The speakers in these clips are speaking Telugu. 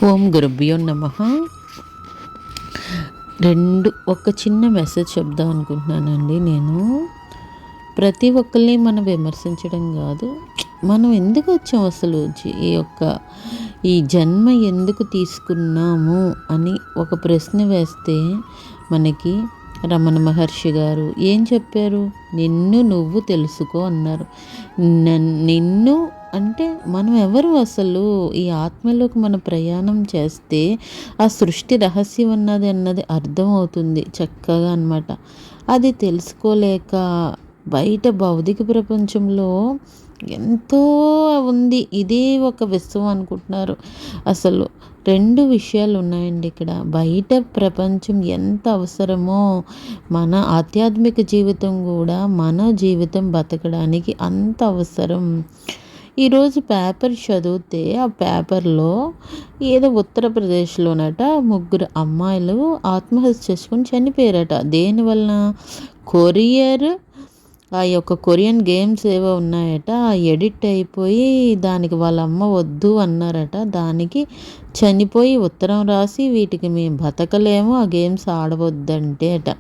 ఓం గురుభ్యో నమః. ఒక చిన్న మెసేజ్ చెప్దాం అనుకుంటున్నానండి. నేను ప్రతి ఒక్కరిని మనం విమర్శించడం కాదు, మనం ఎందుకు వచ్చాం అసలు, ఈ జన్మ ఎందుకు తీసుకున్నాము అని ఒక ప్రశ్న వేస్తే మనకి రమణ మహర్షి గారు ఏం చెప్పారు? నిన్ను నువ్వు తెలుసుకో అన్నారు. నిన్ను అంటే మనం ఎవరు అసలు? ఈ ఆత్మలోకి మన ప్రయాణం చేస్తే ఆ సృష్టి రహస్యం అన్నది అర్థమవుతుంది చక్కగా అన్నమాట. అది తెలుసుకోలేక బయట భౌతిక ప్రపంచంలో ఎంతో ఉంది, ఇదే ఒక విశ్వం అనుకుంటున్నారు. అసలు రెండు విషయాలు ఉన్నాయండి ఇక్కడ. బయట ప్రపంచం ఎంత అవసరమో మన ఆధ్యాత్మిక జీవితం కూడా మన జీవితం బతకడానికి అంత అవసరం. ఈరోజు పేపర్ చదివితే ఆ పేపర్లో ఏదో ఉత్తరప్రదేశ్లోనట ముగ్గురు అమ్మాయిలు ఆత్మహత్య చేసుకుని చనిపోయారట. దేనివలన? ఆ యొక్క కొరియన్ గేమ్స్ ఏవో ఉన్నాయట, ఆ ఎడిట్ అయిపోయి దానికి వాళ్ళ అమ్మ వద్దు అన్నారట. దానికి చనిపోయి ఉత్తరం రాసి వీటికి మేము బతకలేము, ఆ గేమ్స్ ఆడవద్దంటే అట.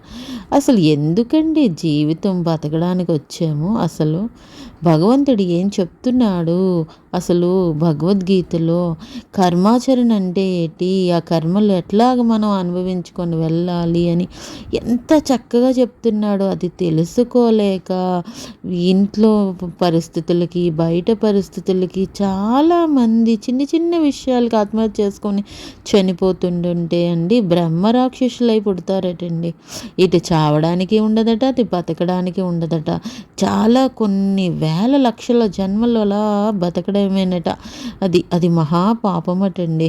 అసలు ఎందుకండి జీవితం బతకడానికి వచ్చాము? అసలు భగవంతుడు ఏం చెప్తున్నాడు? అసలు భగవద్గీతలో కర్మాచరణ అంటే ఏంటి, ఆ కర్మలు ఎట్లాగ మనం అనుభవించుకొని వెళ్ళాలి అని ఎంత చక్కగా చెప్తున్నాడో. అది తెలుసుకోలేక ఇంట్లో పరిస్థితులకి బయట పరిస్థితులకి చాలామంది చిన్న చిన్న విషయాలకి ఆత్మహత్య చేసుకొని చనిపోతుంటుంటే అండి బ్రహ్మరాక్షసులై పుడతారటండి. ఇటు చావడానికి ఉండదట, అటు బతకడానికి ఉండదట. చాలా కొన్ని లక్షల జన్మలు అలా బతకడమేనట. అది మహాపాపమటండి.